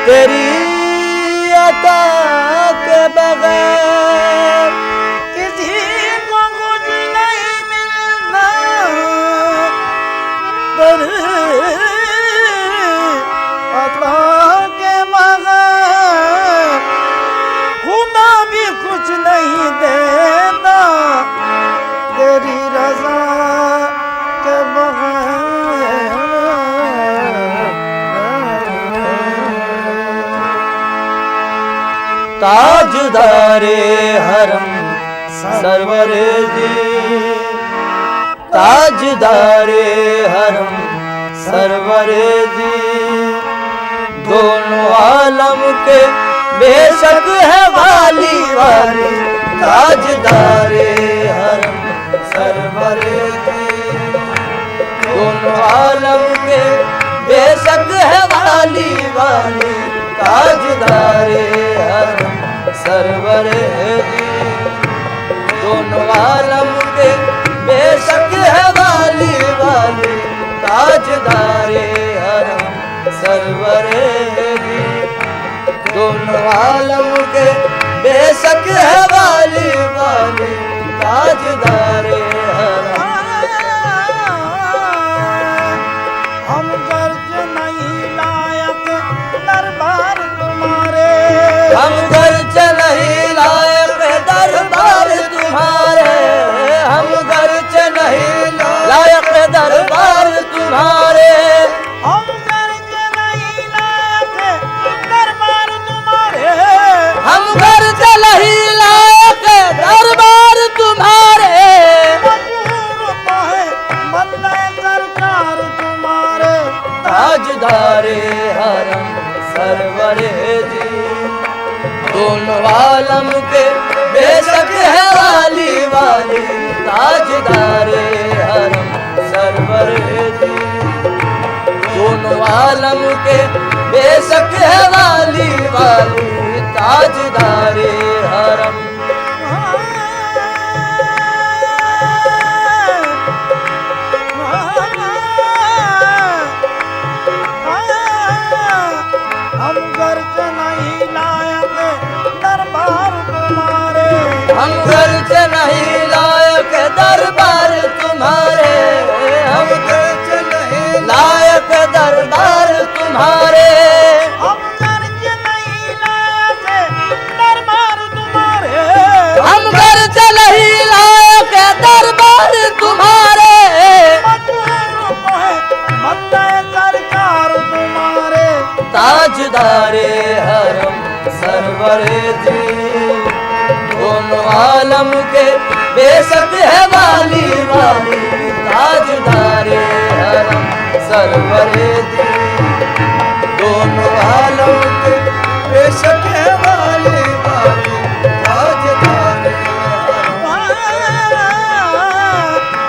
तेरी अता के बगैर किसी को कुछ नहीं मिलना। तेरी अता के बगैर खुदा भी कुछ नहीं देता। तेरी रज़ा के बगैर। ताजदारे हरम सरवरे जी, ताजदारे हरम सरवरे जी, दोनों आलम के बेशक है वाली वाली। ताजदारे हरम सरवरे जी, दोनों आलम के बेशक है वाली वाली। ताजदारे हरम सरवरे जी, दोनों आलम के बेशक है वाली वाली। ताजदारे हरम सरवरे जी, दोनों आलम के बेशक है वाली वाली। ताजदारे हरम। हम गर्ज नहीं लायक दरबार तुम्हारे। हम गर्ज नहीं लायक दरबार तुम्हारे। हम गर्ज नहीं लायक दरबार तुम्हारे। हम गर्ज नहीं लायक दरबार तुम्हारे। हम गर्ज नहीं लायक दरबार तुम्हारे। मजबूर तो है बंदे सरकार तुम्हारे। ताजदारे हरम सरवरे जी, दोनों आलम के बेशक है वाली वाली। ताजदारे हरम सरवरे जी, दोनों आलम के बेशक है वाली वाली। ताजदारे हरम। हम गर्ज नहीं लायक दरबार तुम्हारे। हम गर्ज नहीं लायक दरबार तुम्हारे। हम गर्ज नहीं लायक दरबार तुम्हारे। हम गर्ज नहीं लायक दरबार तुम्हारे। हम गर्ज नहीं लायक दरबार तुम्हारे। मजबूर तो है बंदे सरकार तुम्हारे। ताजदारे हरम सरवरे जी, दोनों आलम के बेशक है वाली वाली। ताजदारे हरम सरवरे जी, दोनों आलम के बेशक है वाली वाली। ताजदारे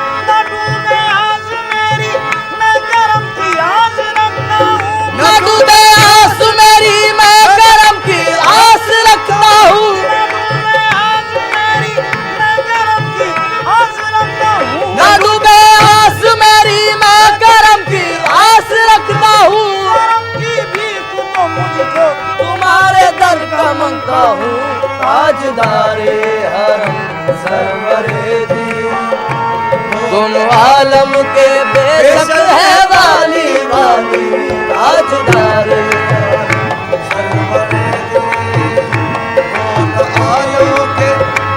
न डूबे आस मेरी मैं करम की आस रखता हूँ। न डूबे आस मेरी मैं करम की आस रखता हूँ। न डूबे आस मेरी मैं करम की आस रखता हूँ। न डूबे आस मेरी मैं करम की आस रखता हूँ। करम की भीख तो मुझको तुम्हारे दर का मांगता हूँ। ताजदारे हरम सरवरे जी, दोनों आलम के बेशक है वाली वाली। ताजदारे हरम सरवरे जी, दोनों आलम के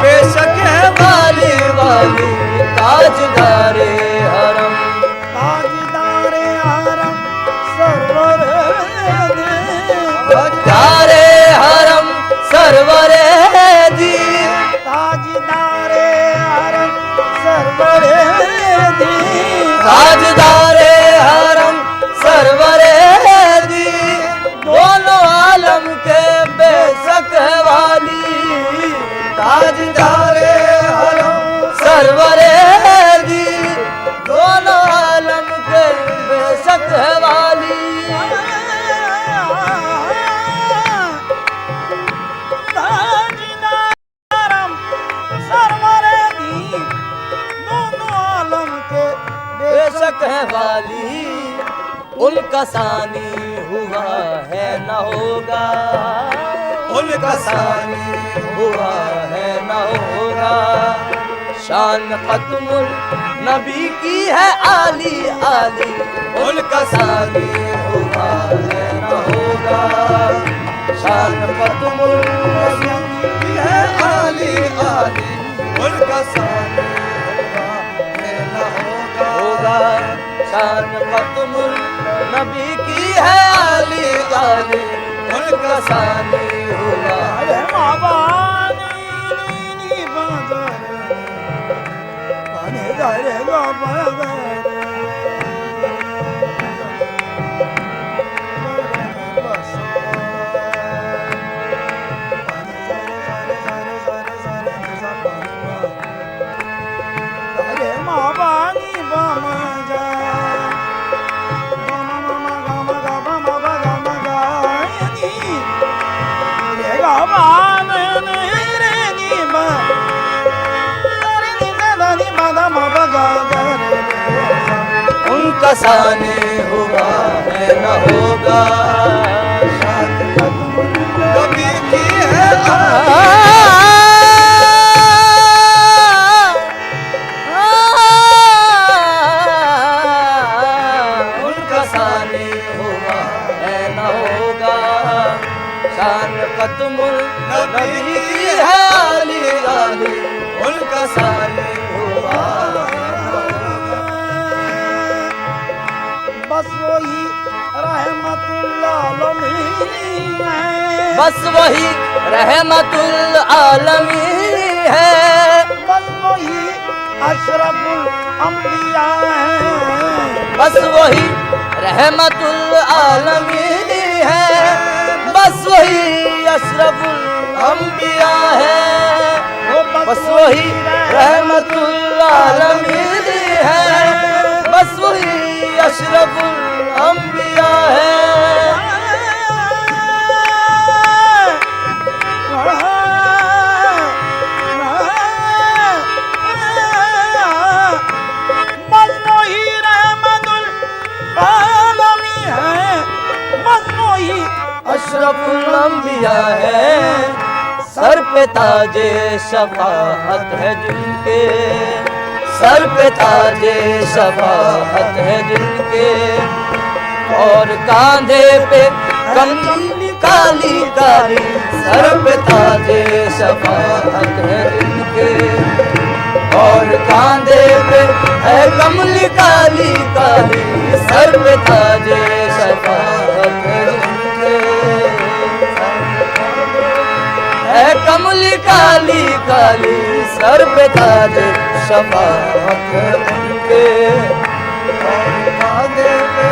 बेशक है वाली वाली। ताजदारे हरम। ताजदारे हरम सरवर ताजदारे हरम सरवरे जी, ताजदारे हरम सरवर ताजदारे हरम सरवरे जी, दोनों आलम के बेशक है वाली। ताजदारे हरम सरवरे जी, दोनों आलम के बेशक है वाली। ताजदारम सरवर दोनों आलम के बेशक है वाली। उनका सानी हुआ है न होगा, उनका सानी हुआ है न होगा। शान खत्मुल नबी की है आली आली, उनका सानी हुआ है न होगा। शान खत्मुल नबी की है आली आली, उनका सानी हुआ है न होगा। शान खत्मुल नबी की है आली आली, उनका सानी हुआ है। उनका सानी हुआ है न होगा। शान खत्मुल नबी की है उनका सानी हुआ है न होगा। शान खत्मुल नबी की है आली आली, उनका सानी हुआ। बस वही रहमतुल्लाह आलमीन है, बस वही रहमतुल आलमीन है। बस वही अशरफुल अंबिया है, बस वही रहमतुल आलमीन है। बस वही अशरफुल अंबिया है। बस वही रहमतुल आलमीन है। बस वही अशरफुल अंबिया है। मजनूई रहमतुल आलमीन है, मजनूई अशरफुल अंबिया है। सर पे ताजे शफाअत है जिनके, सर पे ताजे शफाअत है जिनके। और कांधे पे कमली काली काली, सर पे ताजे शफाअत है जिनके। और कांधे पे है कमली काली काली, सर पे ताजे शफाअत है जिनके। है कमली काली काली, सर पे ताजे शफाअत है उनके। और कांधे पे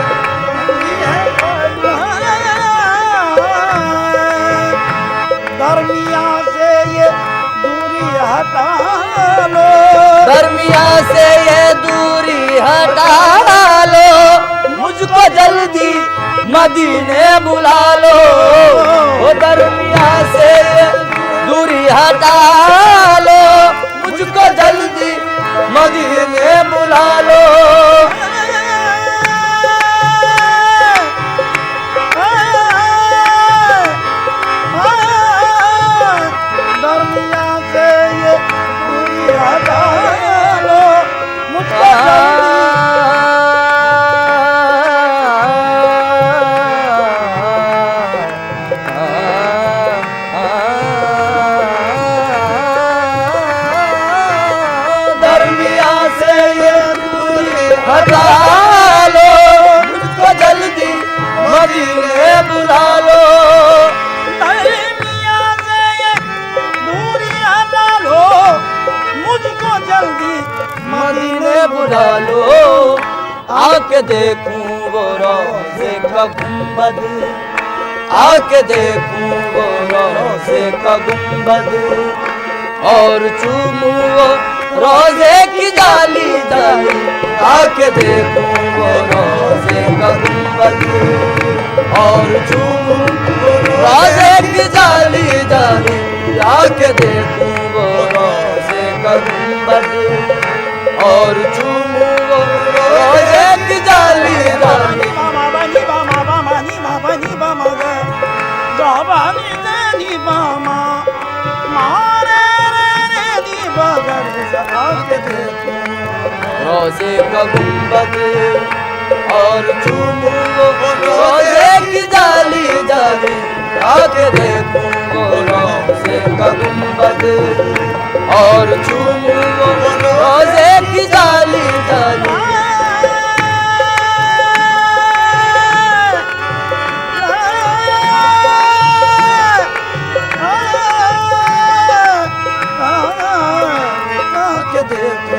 दरमिया से ये दूरी हटा लो, दरमिया से ये दूरी हटा लो। मुझको जल्दी मदीने बुला लो। वो दरमिया से ये दूरी हटा लो। मुझको जल्दी मदीने बुला लो। दरमिया से ये दूरी हटा लो, मुझको दरमिया से ये दूरी हटा लो। मुझको जल्दी मदीने बुला लो। दरमिया से ये दूरी हटा लो, मुझको जल्दी मदीने बुला लो। आके देखूं वो रोज़े का गुंबद, आके देखूं वो रोज़े का गुंबद। और चूमूं वो रोज़े की डाली डाली, आके देखूं वो रोज़े का गुंबद। और चूमूं वो रोज़े की डाली डाली, आके देखूं वो रोज़े का गुंबद। और चूमूं वो रोज़े की डाली डाली। मामा बनी मामा बनी मामा बनी साबानी देनी बामा मारे रे दी बगर आके देखो रोजे का गुंबद और चूमू वो रोजे की जाली जाली आके देखूं वो रोजे का गुंबद और चूमू वो रोजे की जाली जाली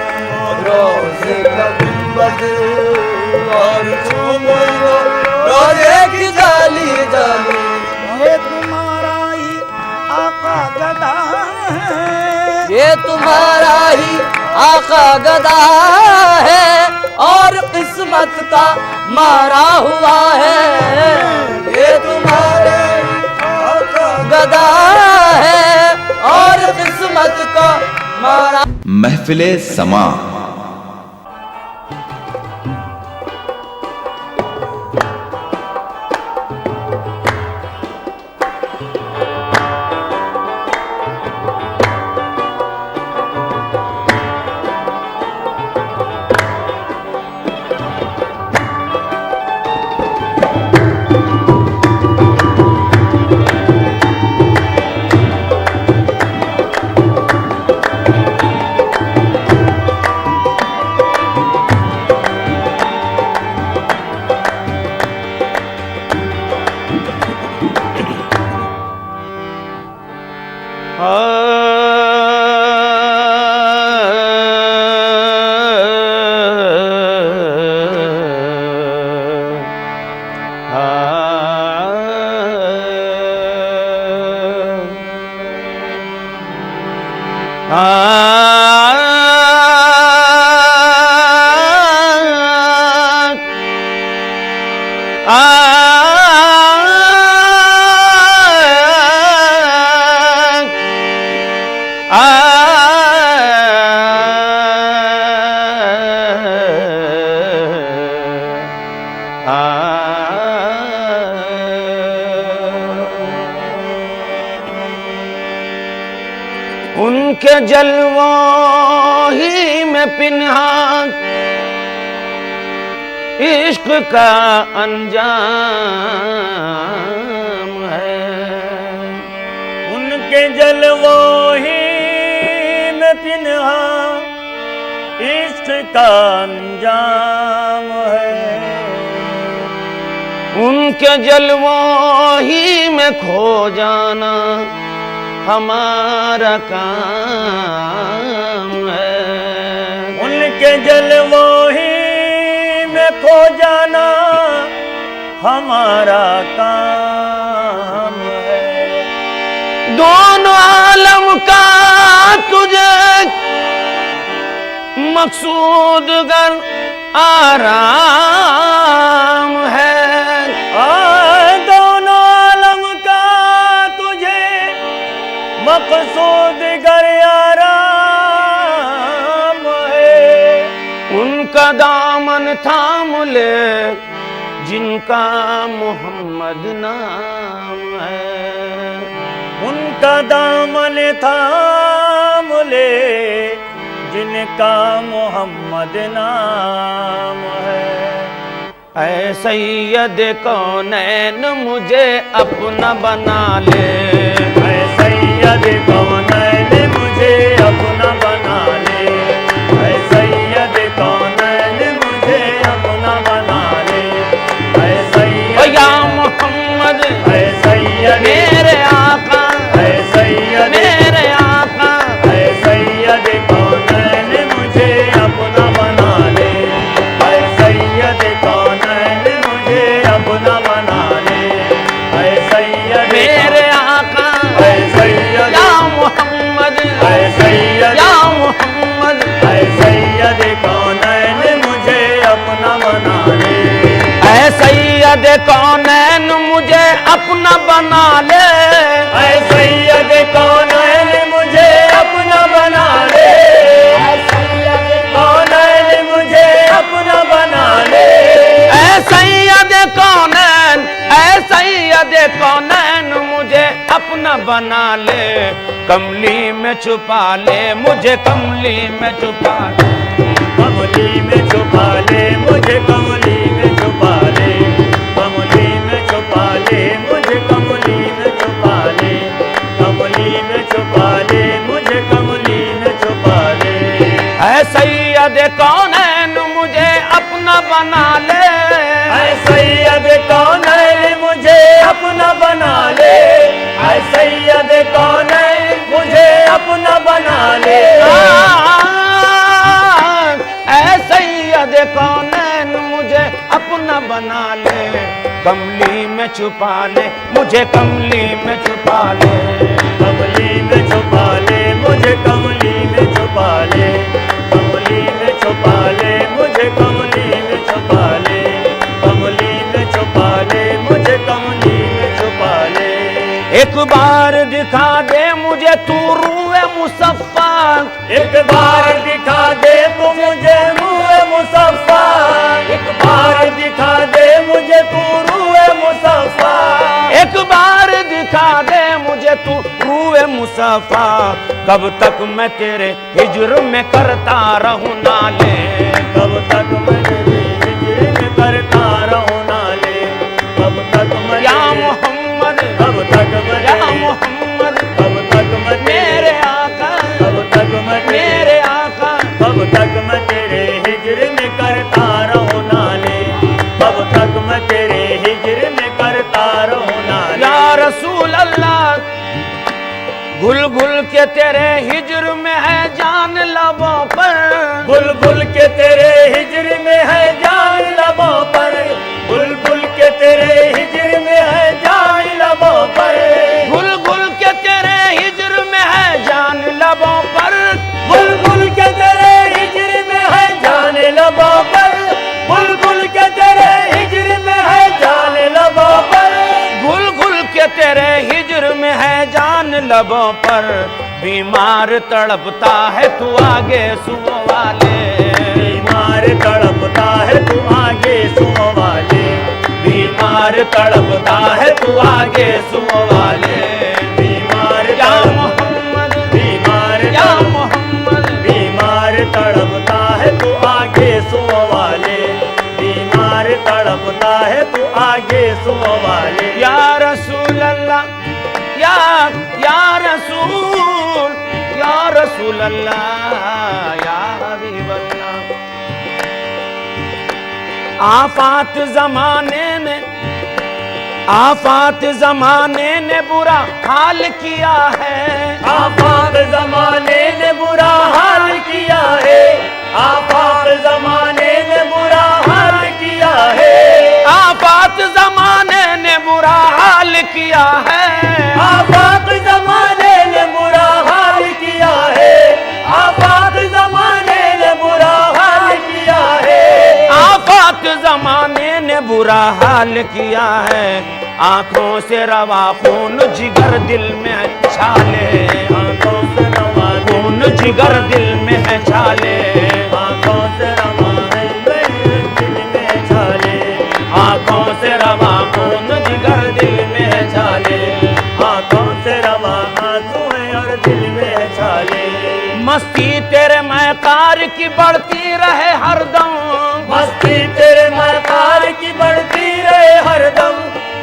रोजे का गुंबद और चूमू वो रोजे की जाली जाली ये तुम्हारा ही आका गदा है ये तुम्हारा ही आका गदा है और किस्मत का मारा हुआ है ये तुम्हारा ही आका गदा है और किस्मत का मारा महफिले समा उनके जलवों ही में पिन्हा इश्क का अंजाम है उनके जलवों ही में पिन्हा इश्क का अंजाम है उनके जलवों ही में खो जाना हमारा काम है उनके जलवों ही में खो जाना हमारा काम है दोनों आलम का तुझे मकसूद गर आराम है दोनों आलम का तुझे मकसूद गर आराम है उनका दामन थाम ले जिनका मोहम्मद नाम है उनका दामन थाम ले जिनका मोहम्मद नाम है ऐ सैयद कौनैन मुझे अपना बना ले ऐ सैयद कौनैन मुझे अपना बना ले ऐ सैयद कौनैन मुझे अपना बना ले ऐ सैयद या मोहम्मद ऐ सैयद मेरे आका ऐ सैयद मेरे आका ऐ सैयद कौनैन मुझे अपना बना ले ऐ सैयद कौनैन मुझे अपना बना ले ऐ सैयद मेरे आका ऐ सैयद या मोहम्मद ऐ सैयद या मोहम्मद ऐ सैयद कौनैन मुझे अपना बना ले ऐ सैयद कौनैन मुझे अपना बना ले ऐ सैयद कौनैन मुझे अपना बना ले ऐ सैयद कौनैन मुझे अपना बना ले ऐ सैयद कौनैन मुझे अपना बना ले, कमली में छुपा ले, मुझे कमली में छुपा ले, कमली में छुपा ले, मुझे कमली में छुपा ले, कमली में छुपा ले, मुझे कमली में छुपा ले, कमली में छुपा ले, मुझे कमली में छुपा ले। ऐ सैयद कौनैन मुझे अपना बना ले, ऐ सैयद कौनैन मुझे अपना बना ले, ऐ सैयद कौनैन मुझे अपना बना ले, ऐ सैयद कौनैन मुझे अपना बना ले, कमली में छुपा ले, मुझे कमली में छुपा ले, कमली में छुपा ले, मुझे कमली में छुपा ले, कमली में छुपा ले, मुझे कमली में छुपा ले, कमली में छुपा ले, मुझे कमली में छुपा ले। एक बार दिखा दे मुझे तू रूए मुसफ्फा, एक बार दिखा दे तू मुझे रूए मुसफ्फा, एक बार दिखा दे मुझे तू रूए मुसफ्फा, एक बार दिखा दे मुझे तू रूए मुसफ्फा, कब तक मैं तेरे हिज्र में करता रहूं नाले, कब तक मैं तेरे हिज्र में करता रहूं नाले, कब तक मैं या मोहम्मद, कब तक मैं या मोहम्मद, कब तक मैं मेरे आका, कब तक मैं मेरे आका, कब तक मैं तेरे हिज्र में करता रहूं नाले, कब तक मैं तेरे हिज्र में करता रहूं नाले। या रसूल अल्लाह घुल घुल के तेरे हिज्र में है जान लबों पर, घुल घुल के तेरे हिज्र में है जान लबों पर, घुल घुल के तेरे हिज्र में है जान लबों पर, घुल घुल के तेरे हिज्र में है जान लबों पर, घुल घुल के तेरे हिज्र में है जान लबों पर, घुल घुल के तेरे हिज्र में है जान लबों पर, घुल घुल के तेरे हिज्र में है जान लबों पर, बीमार तड़पता है तू आगे सुओ वाले, बीमार तड़पता है तू आगे सुओ वाले, बीमार तड़पता है तू आगे सुओ वाले, बीमार या मोहम्मद, बीमार या मोहम्मद, बीमार तड़पता है तू आगे सुओ वाले, बीमार तड़पता है तू आगे सुओ वाले। या रसूल अल्लाह, या रसूल, या रसूल अल्लाह, या हबीब अल्लाह, आफात जमाने ने, आफात जमाने ने बुरा हाल किया है, आफात जमाने ने बुरा हाल किया है, आफात जमाने ने बुरा हाल किया है, आफात जमाने ने बुरा हाल किया है, आफात जमाने ने बुरा हाल किया है, आफात जमाने ने बुरा हाल किया है, आफात जमाने ने बुरा हाल किया है, आंखों से रवा खून जिगर दिल में है छाले, आंखों से रवा खून जिगर दिल में है छाले, आंखों से रवा है दिल में छाले, आंखों से रवा खून जिगर दिल में है छाले, आंखों से रवा आंसू है और दिल में है छाले। मस्ती तेरे मैकार की बढ़ती रहे हरदम, मस्ती तेरे मकार की बढ़ती रहे हरदम,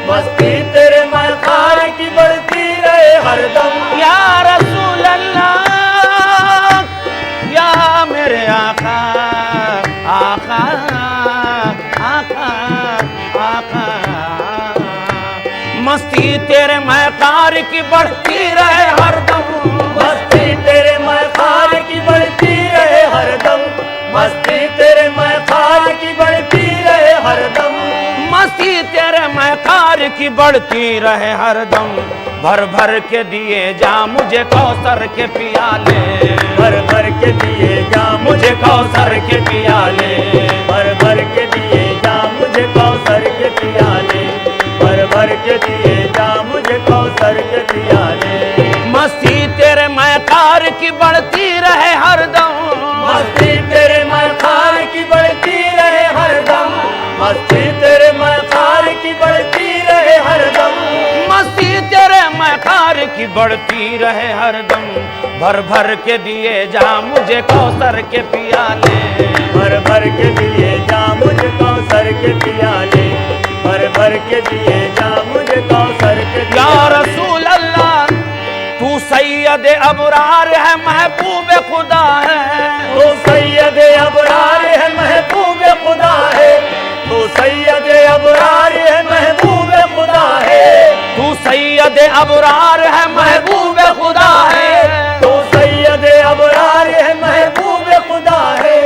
मस्ती तेरे मकार की बढ़ती रहे हरदम। या रसूल अल्लाह, या मेरे आका, आका, आका, आका, मस्ती तेरे मैकार की बढ़ती रहे हरदम, मस्ती तेरे मकार की बढ़ती रहे हरदम, मस्ती तेरे मकार की बढ़ती रहे हरदम, मस्ती तेरे मैकार की बढ़ती रहे हरदम, भर भर के दिए जा मुझे कौसर के पियाले, भर भर के दिए जा मुझे कौसर के पियाले, भर भर के दिए जा मुझे कौसर के पियाले, भर भर के दिए जा मुझे कौसर के पियाले। मस्ती तेरे मैकार की बढ़ती रहे हरदम, मस्ती तेरे मकार की बढ़ती रहे हरदम, मस्ती तेरे मकार की बढ़ती रहे हरदम, मस्ती तेरे मैकार की बढ़ती रहे हरदम, भर भर के दिए जा मुझे कौसर के पियाले, भर भर के दिए जा मुझे कौसर के पियाले, भर भर के दिए जा मुझे कौसर के या पियाले। रसूल अल्लाह तू सैयद अबरार है महबूब खुदा है, तू सैयद अबरार है महबूब खुदा है, तू सैयद अबरार है महबूब खुदा है, तू सैयद अबरार है महबूब खुदा है, तू सैयद अबरार है महबूब खुदा है,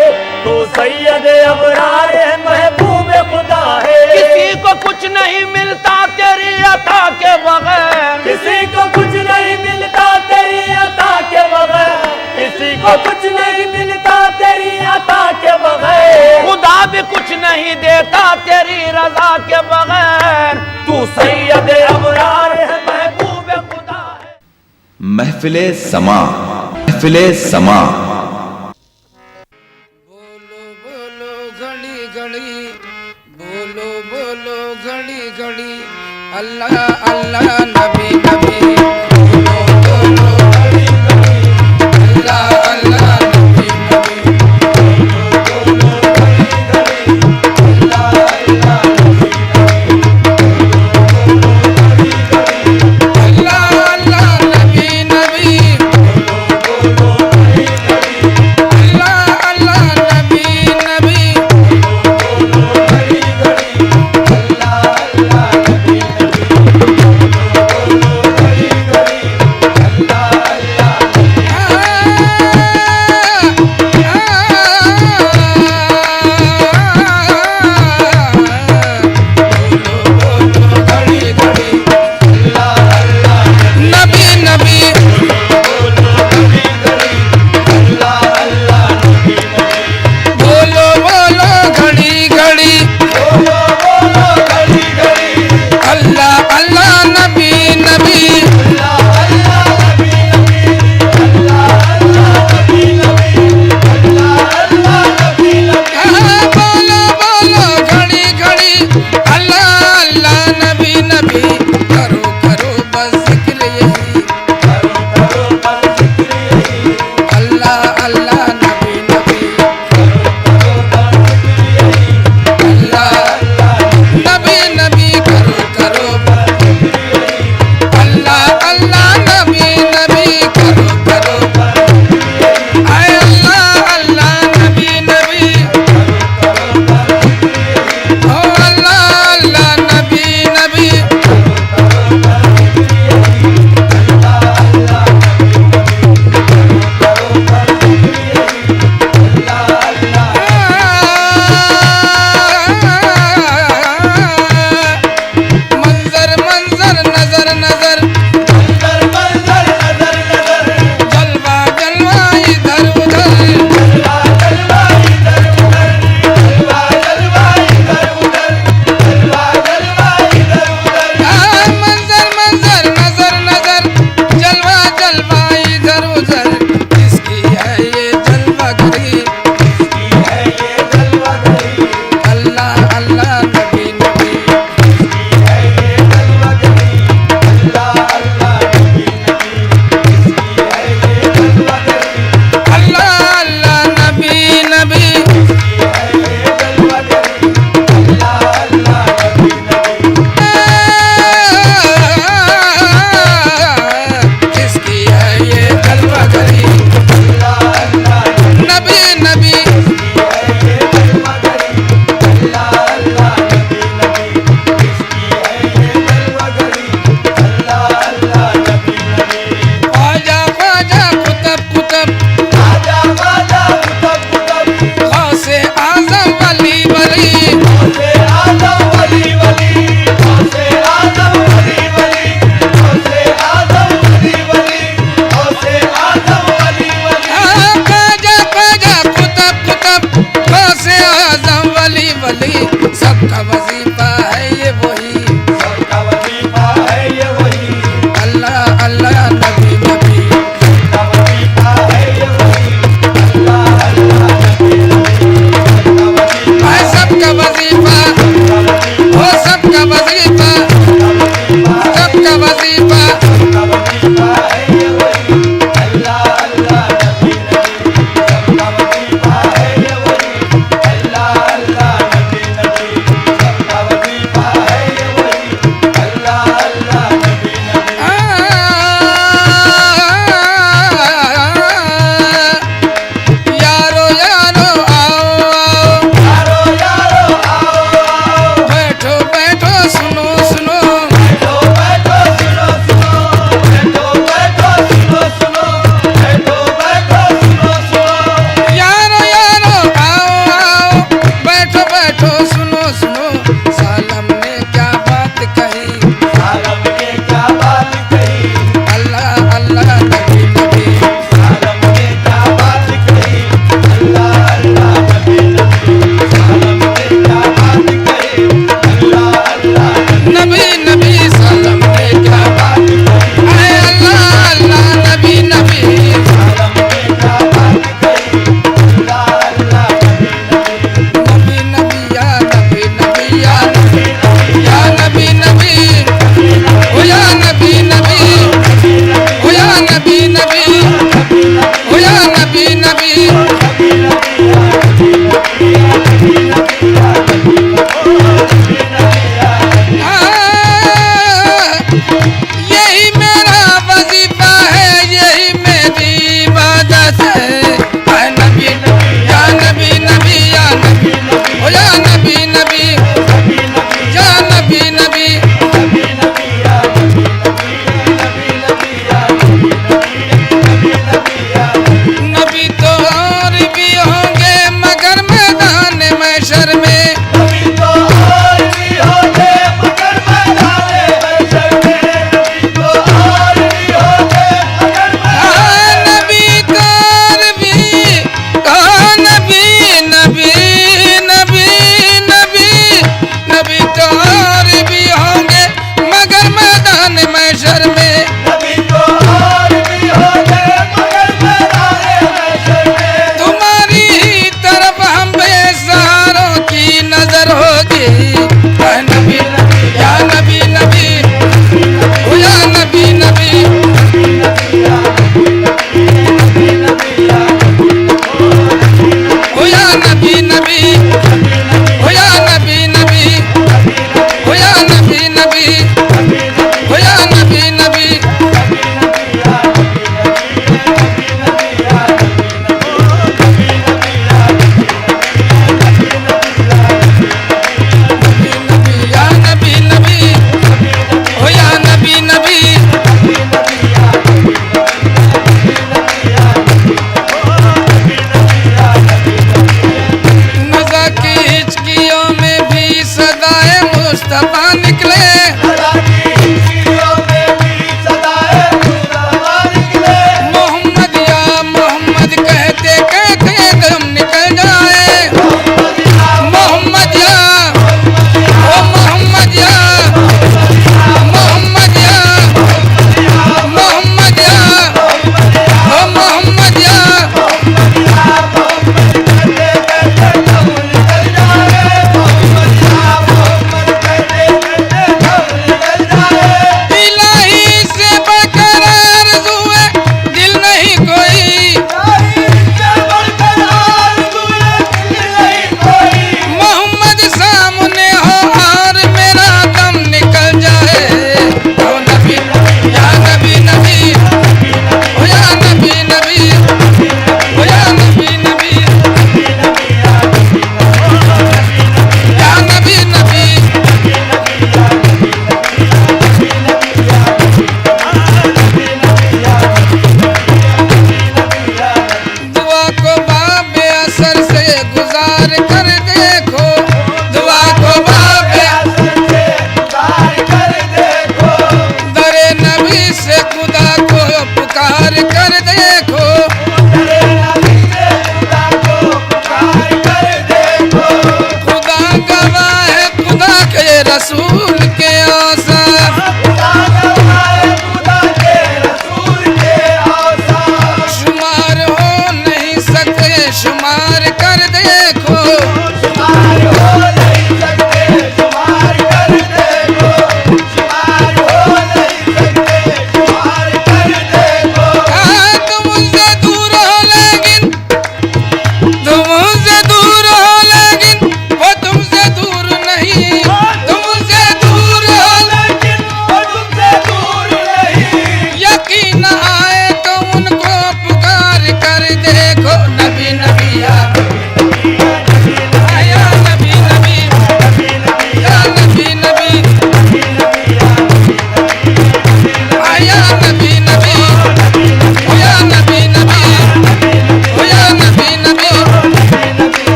तू सैयद अबरार है महबूब खुदा है। किसी को कुछ नहीं मिलता तेरी अता के बगैर, किसी को कुछ नहीं मिलता तेरी अता के बगैर, किसी को कुछ नहीं मिलता तेरी अता के बगैर, खुदा भी कुछ नहीं देता तेरी रजा के बगैर, तू सैयद अबरार है महबूब खुदा है। महफिले समा, महफिले समा। बोलो बोलो घड़ी घड़ी, बोलो बोलो घड़ी घड़ी, अल्लाह अल्लाह नबी नबी, बोलो बोलो घड़ी घड़ी, अल्लाह अल्लाह नबी नबी, बोलो बोलो घड़ी घड़ी, अल्लाह अल्लाह नबी नबी, अल्लाह अल्लाह नबी नबी, बोलो बोलो घड़ी घड़ी, अल्लाह अल्लाह नबी नबी, बोलो घड़ी घड़ी, अल्लाह अल्लाह नबी नबी, बोलो घड़ी घड़ी।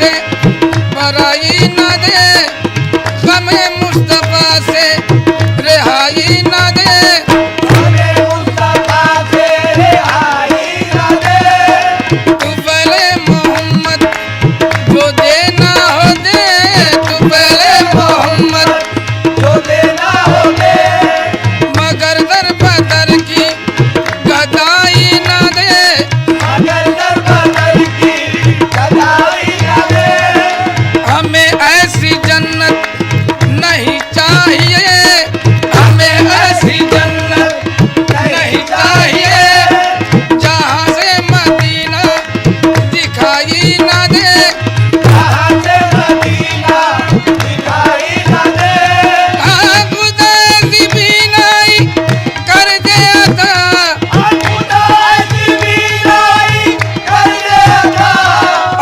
से पराई न दे, गमे मुस्तफा से रिहाई न दे। तू पहले मोहम्मद जो देना हो दे, तू पहले मोहम्मद मगर दर बदर की गदाई न दे। हमें ऐसी जन्नत नहीं चाहिए, हमें ऐसी जन्नत नहीं चाहिए जहाँ से मदीना दिखाई न दे। हाँ, खुदा ऐसी बीनाई कर दे अता,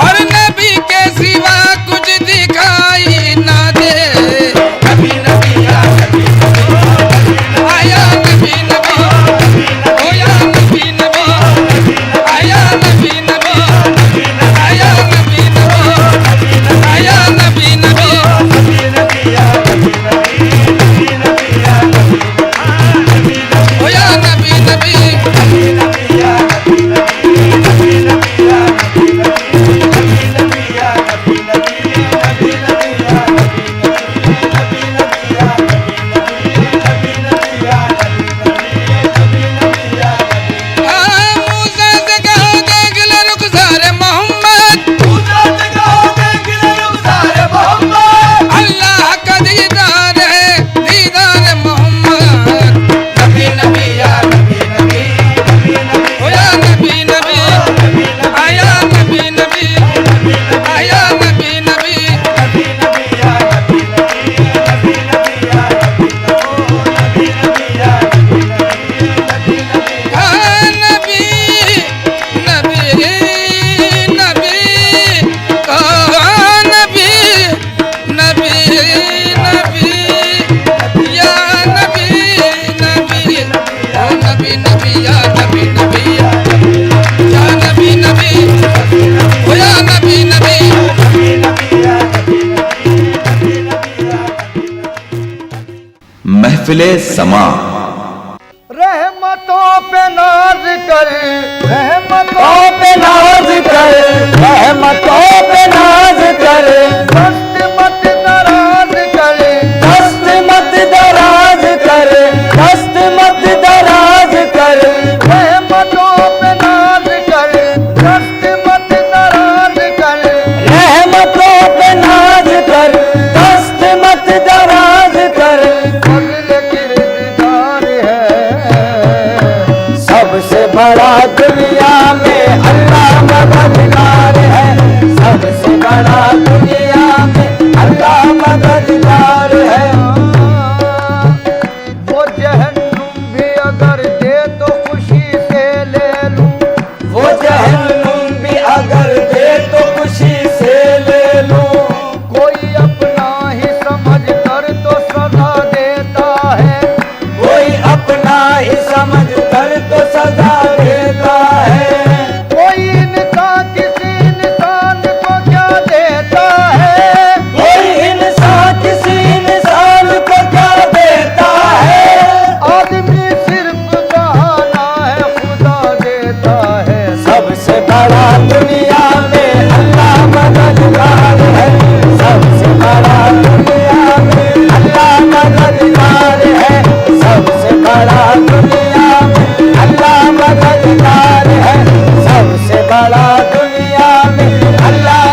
और नबी के सिवा कुछ दिखाई ना दे। नबी नबी या नबी आया, नबी नबी ओ या नबी नबी आया, नबी नबी आया, नबी नबी आया, नबी नबी ओ या नबी नबी। मूसा से कहो देख ले रुखसार मोहम्मद, अल्लाह का दीदार है दीदार मोहम्मद। नबी नबी या नबी ओ या नबी नबी आया, नबी नबी आया, नबी नबी। हाँ, नबी नबी नबी हाँ, नबी नबी नबी या नबी नबी ओ नबी नबी या नबी नबी या नबी नबी ओ या नबी नबी। महफिले समा रहमतों पे नाज कर, रहमतों पे नाज कर, रहमतों पे नाज कर, दस्त मत दराज कर, दस्त मत दराज कर, दस्त मत दराज कर। रहमतों पे नाज कर, दस्त मत दराज कर, रहमतों पे नाज कर, दस्त मत दराज कर। फज़ल किरदार है सबसे बड़ा दुनिया में, अल्लाह मददगार है सबसे बड़ा दुनिया में, अल्लाह मददगार है। वो जहन्नुम भी अगर दे तो खुशी से ले लूं, वो जहन्नुम भी अगर दे तो खुशी से ले लूं। कोई अपना ही समझ कर तो सजा देता है, कोई अपना ही समझ कर तो सजा देता है। कोई इंसान किसी इंसान को क्या देता है, कोई इंसान किसी इंसान को क्या देता है। आदमी सिर्फ बहाना है, खुदा देता है। सबसे बड़ा दुनिया में अल्लाह मददगार है, सबसे बड़ा दुनिया में अल्लाह मददगार है, सबसे बड़ा दुनिया में अल्लाह मददगार है, सबसे बड़ा दुनिया में अल्लाह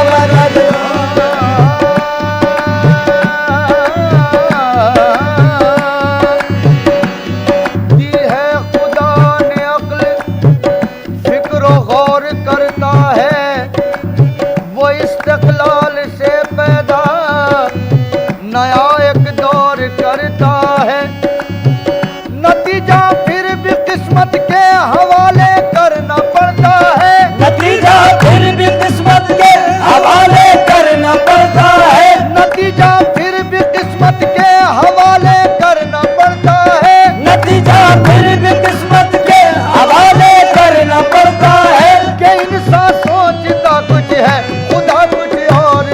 दी है खुदा ने अक्ल, फिक्र गौर करता है। वो इस्तक़लाल से पैदा नया एक दौर करता है। नतीजा फिर भी किस्मत के हवाले करना पड़ता है, नतीजा फिर भी किस्मत के हवाले करना पड़ता है, नतीजा फिर भी किस्मत के हवाले करना पड़ता है, नतीजा फिर भी किस्मत के हवाले करना पड़ता है। कि इंसान सोचता कुछ है, खुदा कुछ और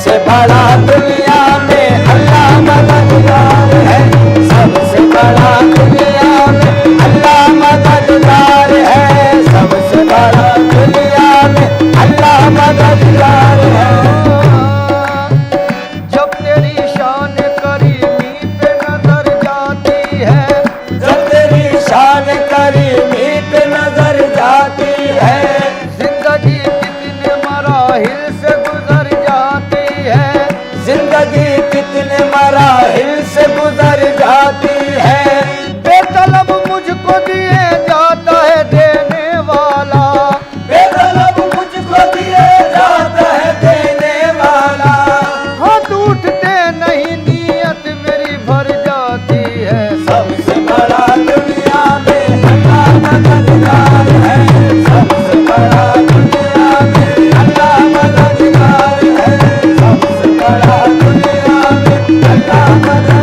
सबसे बड़ा दुनिया में अल्लाह मददगार है, सबसे बड़ा दुनिया में अल्लाह मददगार है, सबसे बड़ा दुनिया में अल्लाह मददगार है। जब तेरी शान करीमी पे नजर जाती है, जब तेरी शान करीमी पे नजर जाती है, जिंदगी कितने मराहिल से गुजर जाती है, जिंदगी कितने मराहिल से गुजर जाती है। बेतलब मुझको दिए जाता है देने वाला, बेतलब मुझको दिए जाता है देने वाला। हाथ उठते नहीं नीयत मेरी भर जाती है, सबसे बड़ा दुनिया में अल्लाह मददगार है, सबसे बड़ा दुनिया में अल्लाह मददगार है, सबसे बड़ा दुनिया में अल्लाह मददगार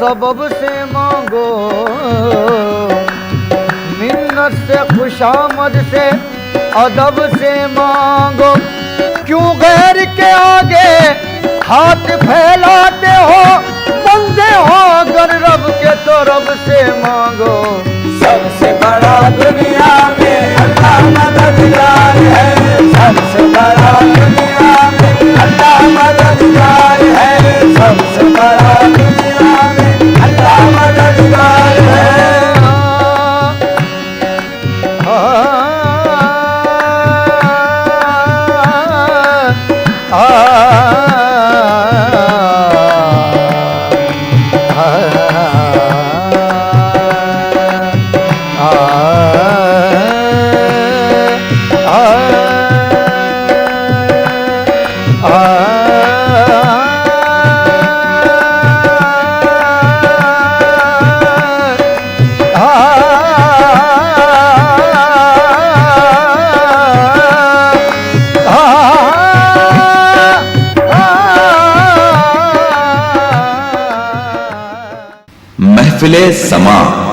सबब से मांगो, मिन्नत से खुशामद से अदब से मांगो। क्यों गैर के आगे हाथ फैलाते हो, बंदे हो अगर रब के तो रब से मांगो। सबसे बड़ा दुनिया में अल्लाह मददगार है, सबसे बड़ा दुनिया में अल्लाह मददगार है, सबसे बड़ा दुनिया में अल्लाह मददगार है। महफिले समा।